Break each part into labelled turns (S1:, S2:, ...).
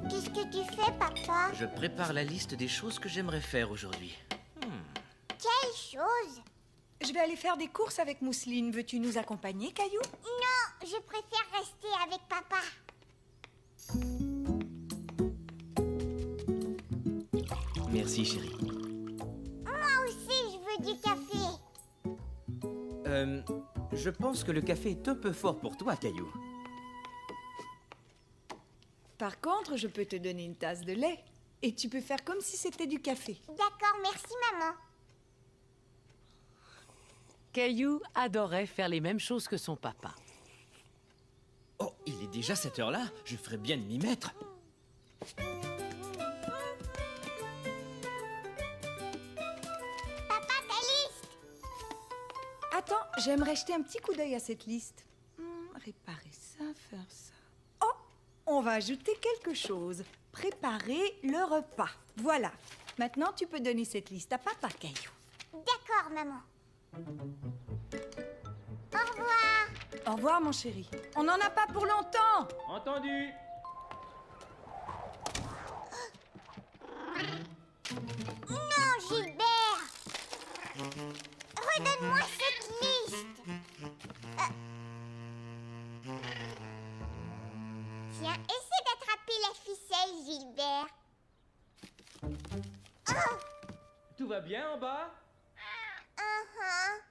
S1: Qu'est-ce que tu fais, papa?
S2: Je prépare la liste des choses que j'aimerais faire aujourd'hui.
S1: Quelle chose?
S3: Je vais aller faire des courses avec Mousseline. Veux-tu nous accompagner, Caillou?
S1: Non, je préfère rester avec papa.
S2: Merci, chérie.
S1: Moi aussi, je veux du café.
S2: Je pense que le café est un peu fort pour toi, Caillou.
S3: Par contre, je peux te donner une tasse de lait. Et tu peux faire comme si c'était du café.
S1: D'accord, merci, maman.
S4: Caillou adorait faire les mêmes choses que son papa.
S2: Oh, il est déjà cette heure-là. Je ferais bien de m'y mettre.
S1: Papa, ta liste.
S3: Attends, j'aimerais jeter un petit coup d'œil à cette liste. Réparer ça, faire ça... Oh, on va ajouter quelque chose. Préparer le repas. Voilà. Maintenant, tu peux donner cette liste à papa, Caillou.
S1: D'accord, maman. Au revoir.
S3: Au revoir, mon chéri. On n'en a pas pour longtemps.
S2: Entendu.
S1: Non, Gilbert. Redonne-moi cette liste. Tiens, essaie d'attraper la ficelle, Gilbert.
S2: Tout va bien en bas?
S1: Uh-huh.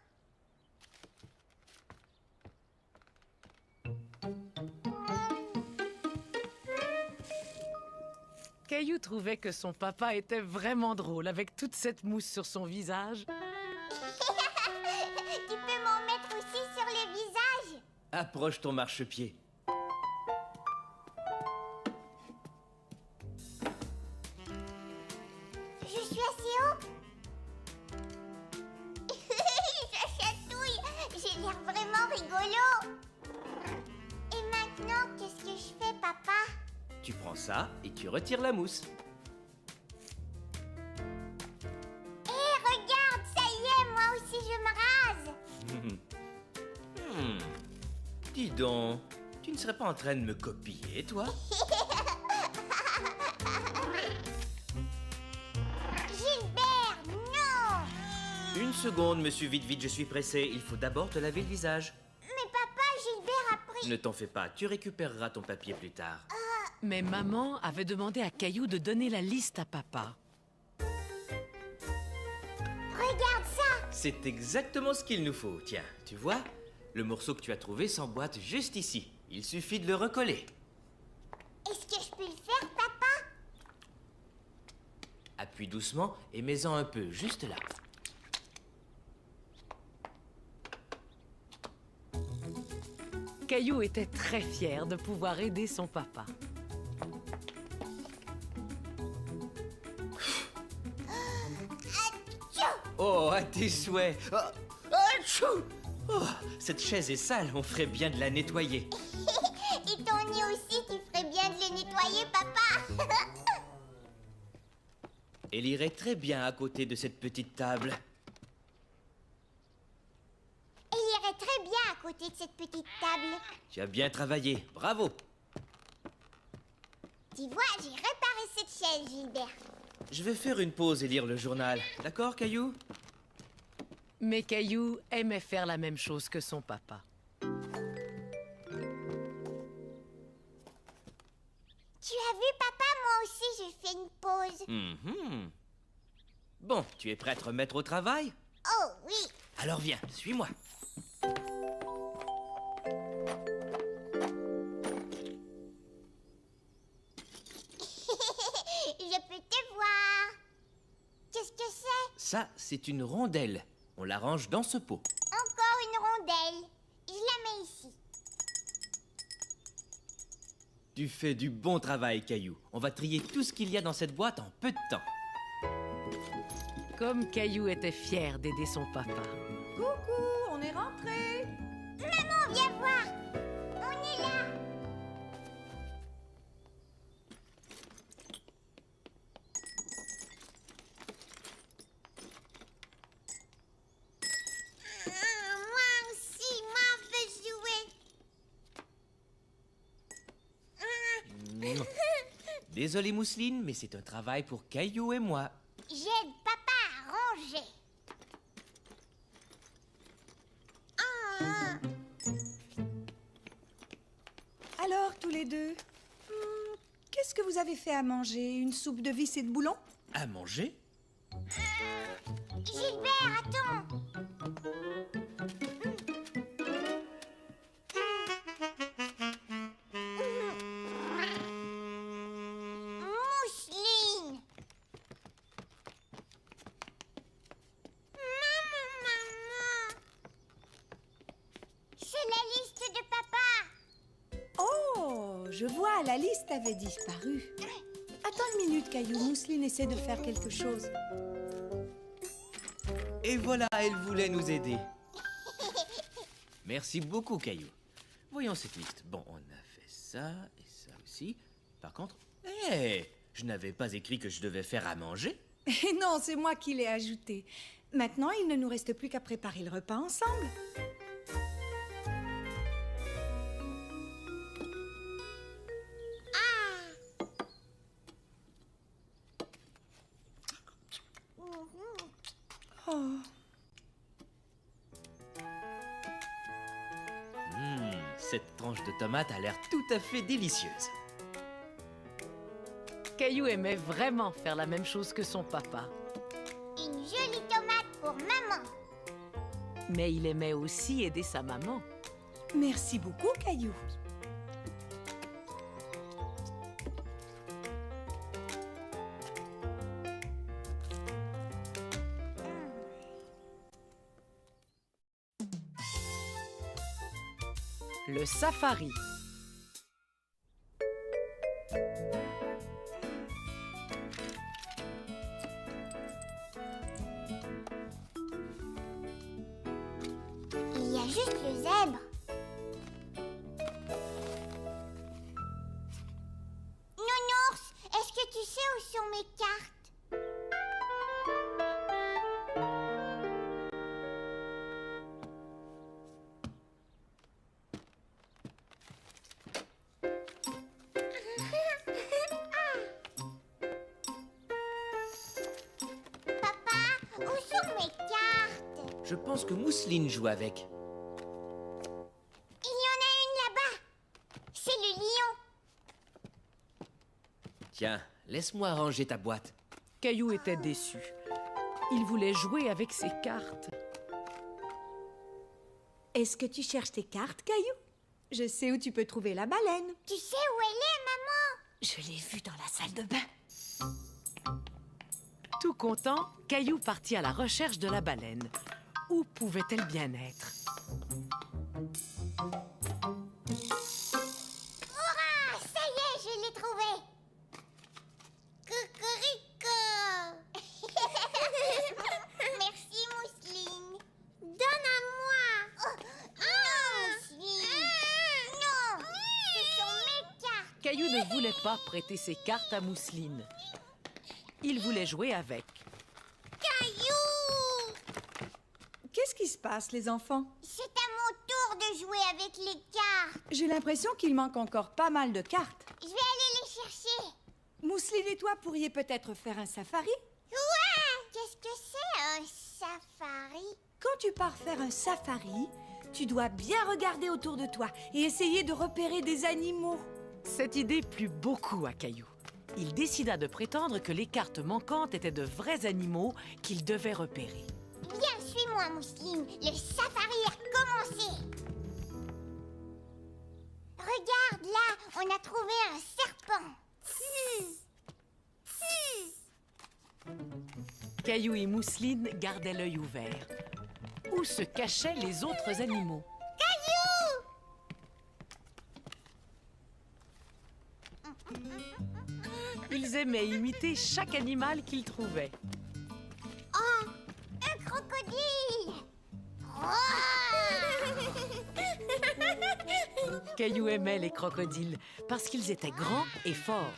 S4: Caillou trouvait que son papa était vraiment drôle avec toute cette mousse sur son visage.
S1: Tu peux m'en mettre aussi sur le visage?
S2: Approche ton marchepied.
S1: Je suis assez haut. Ça chatouille. J'ai l'air vraiment rigolo. Et maintenant, qu'est-ce que je fais, papa?
S2: Tu prends ça et tu retires la mousse.
S1: Hé, regarde, ça y est, moi aussi je me rase.
S2: Dis donc, tu ne serais pas en train de me copier, toi?
S1: Gilbert, non.
S2: Une seconde, monsieur, vite, vite, je suis pressé. Il faut d'abord te laver le visage.
S1: Mais papa, Gilbert a pris...
S2: Ne t'en fais pas, tu récupéreras ton papier plus tard.
S4: Mais maman avait demandé à Caillou de donner la liste à papa.
S1: Regarde ça.
S2: C'est exactement ce qu'il nous faut. Tiens, tu vois? Le morceau que tu as trouvé s'emboîte juste ici. Il suffit de le recoller.
S1: Est-ce que je peux le faire, papa?
S2: Appuie doucement et mets-en un peu, juste là.
S4: Caillou était très fier de pouvoir aider son papa.
S2: Oh, à tes souhaits. Oh, atchou! Oh, cette chaise est sale, on ferait bien de la nettoyer.
S1: Et ton nez aussi, tu ferais bien de le nettoyer, papa.
S2: Elle irait très bien à côté de cette petite table.
S1: Il irait très bien à côté de cette petite table.
S2: Tu as bien travaillé, bravo.
S1: Tu vois, j'ai réparé cette chaise, Gilbert.
S2: Je vais faire une pause et lire le journal. D'accord, Caillou?
S4: Mais Caillou aimait faire la même chose que son papa.
S1: Tu as vu, papa, moi aussi, j'ai fait une pause.
S2: Bon, tu es prêt à te remettre au travail?
S1: Oh, oui.
S2: Alors viens, suis-moi.
S1: Je peux te voir. Qu'est-ce que c'est?
S2: Ça, c'est une rondelle. On la range dans ce pot.
S1: Encore une rondelle. Je la mets ici.
S2: Tu fais du bon travail, Caillou. On va trier tout ce qu'il y a dans cette boîte en peu de temps.
S4: Comme Caillou était fier d'aider son papa.
S3: Coucou, on est rentrés.
S1: Maman, viens voir. On est là. Mouah.
S2: Désolé, Mousseline, mais c'est un travail pour Caillou et moi.
S1: J'aide papa à ranger. Ah.
S3: Alors, tous les deux, qu'est-ce que vous avez fait à manger? Une soupe de vis et de boulons?
S2: À manger?
S1: Gilbert, attends. Mousseline. Maman. C'est la liste de papa.
S3: Oh, je vois, la liste avait disparu. Attends une minute, Caillou. Mousseline essaie de faire quelque chose.
S2: Et voilà, elle voulait nous aider. Merci beaucoup, Caillou. Voyons cette liste. Bon, on a fait ça et ça aussi. Par contre, je n'avais pas écrit que je devais faire à manger.
S3: Et non, c'est moi qui l'ai ajouté. Maintenant, il ne nous reste plus qu'à préparer le repas ensemble. Oh,
S2: Cette tranche de tomate a l'air tout à fait délicieuse.
S4: Caillou aimait vraiment faire la même chose que son papa.
S1: Une jolie tomate pour maman.
S4: Mais il aimait aussi aider sa maman.
S3: merci beaucoup, Caillou.
S4: Le safari.
S1: Il y a juste le zèbre. Nounours, est-ce que tu sais où sont mes cartes? Papa, où sont mes cartes?
S2: Je pense que Mousseline joue avec.
S1: Il y en a une là-bas. C'est le lion.
S2: Tiens, laisse-moi ranger ta boîte.
S4: Caillou était déçu. Il voulait jouer avec ses cartes.
S3: Est-ce que tu cherches tes cartes, Caillou? Je sais où tu peux trouver la baleine.
S1: Tu sais où elle est, maman?
S3: Je l'ai vue dans la salle de bain.
S4: Tout content, Caillou partit à la recherche de la baleine. Où pouvait-elle bien être?
S1: Hurrah! Ça y est, je l'ai trouvée. Cocorico. Merci, Mousseline. Donne à moi. Non, Mousseline. Non, ce sont mes cartes.
S4: Caillou ne voulait pas prêter ses cartes à Mousseline. Il voulait jouer avec.
S1: Caillou!
S3: Qu'est-ce qui se passe, les enfants?
S1: C'est à mon tour de jouer avec les cartes.
S3: J'ai l'impression qu'il manque encore pas mal de cartes.
S1: Je vais aller les chercher.
S3: Mousseline et toi pourriez peut-être faire un safari?
S1: Ouais! Qu'est-ce que c'est un safari?
S3: Quand tu pars faire un safari, tu dois bien regarder autour de toi et essayer de repérer des animaux.
S4: Cette idée plut beaucoup à Caillou. Il décida de prétendre que les cartes manquantes étaient de vrais animaux qu'il devait repérer.
S1: Viens, suis-moi, Mousseline. Le safari a commencé. Regarde, là, on a trouvé un serpent.
S4: Caillou et Mousseline gardaient l'œil ouvert. Où se cachaient les autres animaux? Ils aimaient imiter chaque animal qu'ils trouvaient.
S1: Oh, un crocodile.
S4: Caillou aimait les crocodiles parce qu'ils étaient grands et forts.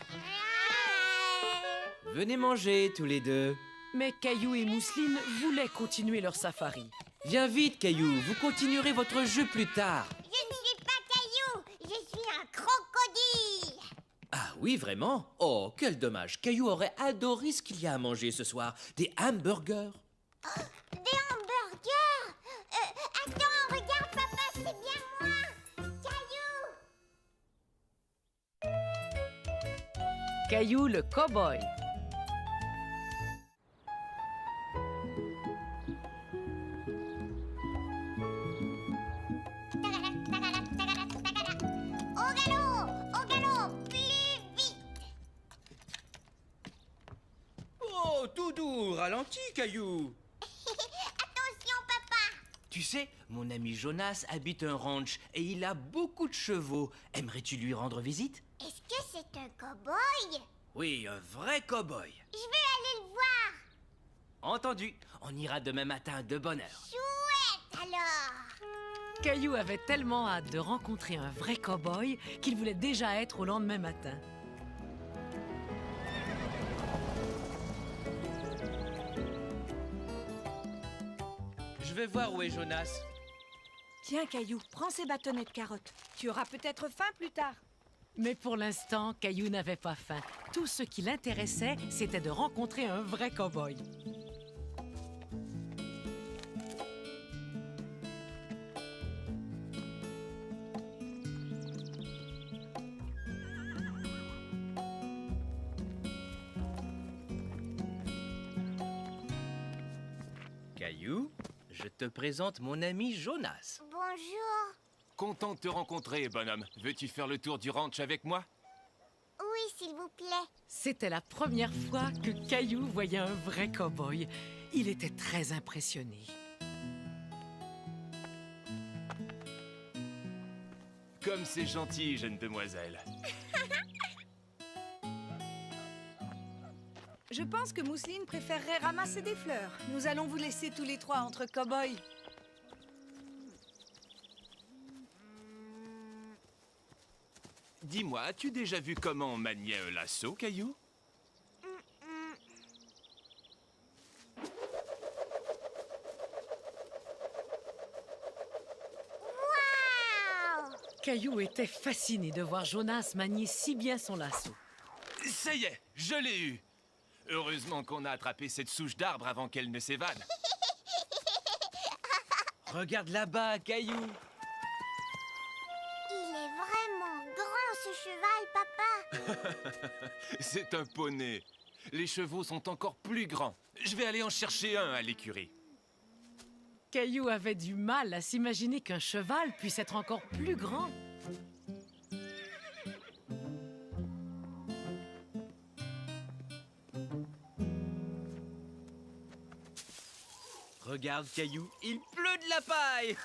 S2: Venez manger, tous les deux.
S4: Mais Caillou et Mousseline voulaient continuer leur safari.
S2: Viens vite, Caillou, vous continuerez votre jeu plus tard.
S1: Je ne suis pas Caillou, je suis un crocodile.
S2: Ah oui, vraiment. Oh, quel dommage. Caillou aurait adoré ce qu'il y a à manger ce soir. Des hamburgers.
S1: Des hamburgers. Attends, regarde, papa, c'est bien moi. Caillou.
S4: Caillou le cow-boy.
S1: Au galop, plus vite.
S2: Oh, tout doux, ralenti, Caillou.
S1: Attention, papa.
S2: Tu sais, mon ami Jonas habite un ranch et il a beaucoup de chevaux. Aimerais-tu lui rendre visite?
S1: Est-ce que c'est un cow-boy?
S2: Oui, un vrai cow-boy.
S1: Je vais aller le voir.
S2: Entendu. On ira demain matin de bonne heure.
S1: Chouette, alors.
S4: Caillou avait tellement hâte de rencontrer un vrai cow-boy qu'il voulait déjà être au lendemain matin.
S2: Je vais voir où est Jonas.
S3: Tiens, Caillou, prends ces bâtonnets de carottes. Tu auras peut-être faim plus tard.
S4: Mais pour l'instant, Caillou n'avait pas faim. Tout ce qui l'intéressait, c'était de rencontrer un vrai cow-boy.
S2: Caillou, je te présente mon ami Jonas.
S1: Bonjour.
S5: Content de te rencontrer, bonhomme. Veux-tu faire le tour du ranch avec moi?
S1: Oui, s'il vous plaît.
S4: C'était la première fois que Caillou voyait un vrai cow-boy. Il était très impressionné.
S5: Comme c'est gentil, jeune demoiselle.
S3: Je pense que Mousseline préférerait ramasser des fleurs. Nous allons vous laisser tous les trois entre cow-boys.
S5: Dis-moi, as-tu déjà vu comment on maniait un lasso, Caillou?
S1: Waouh!
S4: Caillou était fasciné de voir Jonas manier si bien son lasso.
S5: Ça y est, je l'ai eu! Heureusement qu'on a attrapé cette souche d'arbre avant qu'elle ne s'évade.
S2: Regarde là-bas, Caillou.
S1: Il est vraiment grand, ce cheval, papa.
S5: C'est un poney. Les chevaux sont encore plus grands. Je vais aller en chercher un à l'écurie.
S4: Caillou avait du mal à s'imaginer qu'un cheval puisse être encore plus grand.
S2: Regarde, Caillou, il pleut de la paille.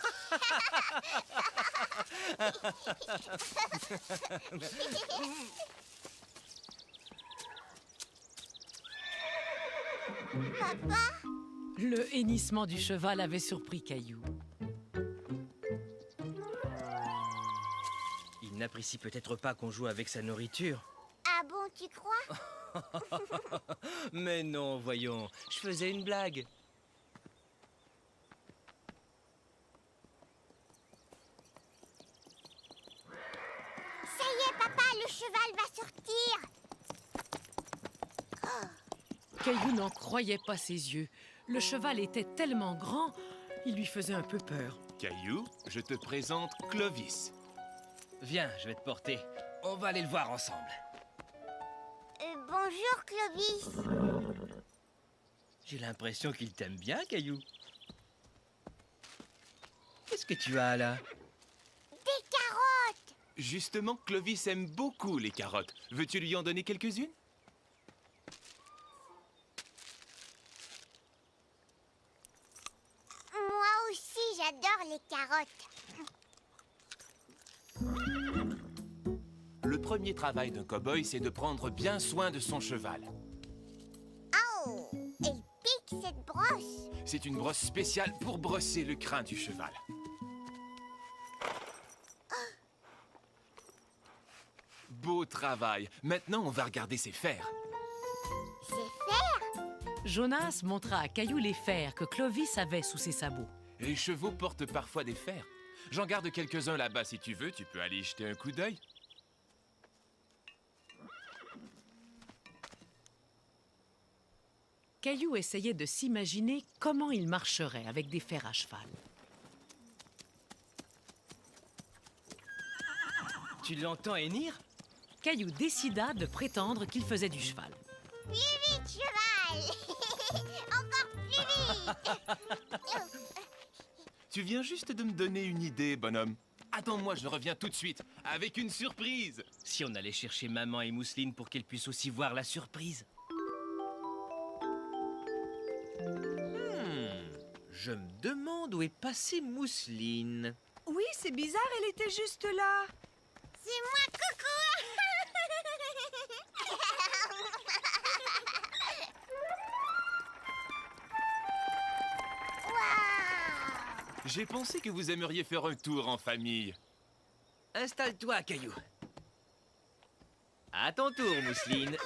S1: Papa?
S4: Le hennissement du cheval avait surpris Caillou.
S2: Il n'apprécie peut-être pas qu'on joue avec sa nourriture.
S1: Ah bon, tu crois?
S2: Mais non, voyons, je faisais une blague.
S1: Ça y est, papa, le cheval va sortir.
S4: Caillou n'en croyait pas ses yeux. Le cheval était tellement grand, il lui faisait un peu peur.
S5: Caillou, je te présente Clovis.
S2: Viens, je vais te porter. On va aller le voir ensemble.
S1: Bonjour, Clovis.
S2: J'ai l'impression qu'il t'aime bien, Caillou. Qu'est-ce que tu as là?
S1: Des carottes.
S5: Justement, Clovis aime beaucoup les carottes. Veux-tu lui en donner quelques-unes?
S1: Moi aussi, j'adore les carottes.
S5: Le premier travail d'un cow-boy, c'est de prendre bien soin de son cheval.
S1: Oh, elle pique cette brosse.
S5: C'est une brosse spéciale pour brosser le crin du cheval. Beau travail. Maintenant, on va regarder ses fers.
S1: C'est faire.
S4: Jonas montra à Caillou les fers que Clovis avait sous ses sabots.
S5: Les chevaux portent parfois des fers. J'en garde quelques-uns là-bas si tu veux. Tu peux aller y jeter un coup d'œil.
S4: Caillou essayait de s'imaginer comment il marcherait avec des fers à cheval.
S2: Tu l'entends hennir?
S4: Caillou décida de prétendre qu'il faisait du cheval.
S1: Plus vite, cheval! Encore plus vite!
S5: Tu viens juste de me donner une idée, bonhomme. Attends-moi, je reviens tout de suite, avec une surprise.
S2: Si on allait chercher maman et Mousseline pour qu'elle puisse aussi voir la surprise. Je me demande où est passée Mousseline.
S3: Oui, c'est bizarre, elle était juste là.
S1: C'est moi, coucou! Waouh!
S5: J'ai pensé que vous aimeriez faire un tour en famille.
S2: Installe-toi, Caillou. À ton tour, Mousseline.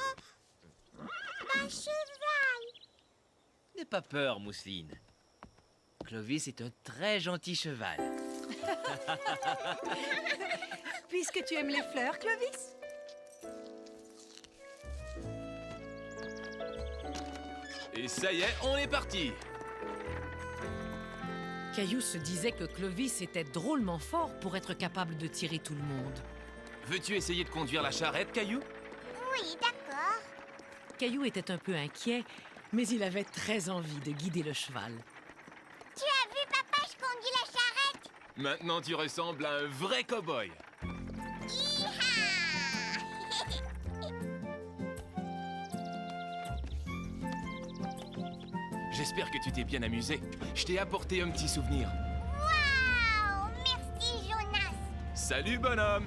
S1: Un cheval!
S2: N'aie pas peur, Mousseline. Clovis est un très gentil cheval.
S3: Puisque tu aimes les fleurs, Clovis.
S5: Et ça y est, on est parti.
S4: Caillou se disait que Clovis était drôlement fort pour être capable de tirer tout le monde.
S5: Veux-tu essayer de conduire la charrette, Caillou?
S1: Oui, d'accord.
S4: Caillou était un peu inquiet, mais il avait très envie de guider le cheval.
S1: Tu as vu, papa, je conduis la charrette?
S5: Maintenant, tu ressembles à un vrai cow-boy.
S1: Hi-ha!
S5: J'espère que tu t'es bien amusé. Je t'ai apporté un petit souvenir.
S1: Waouh! Merci, Jonas!
S5: Salut, bonhomme!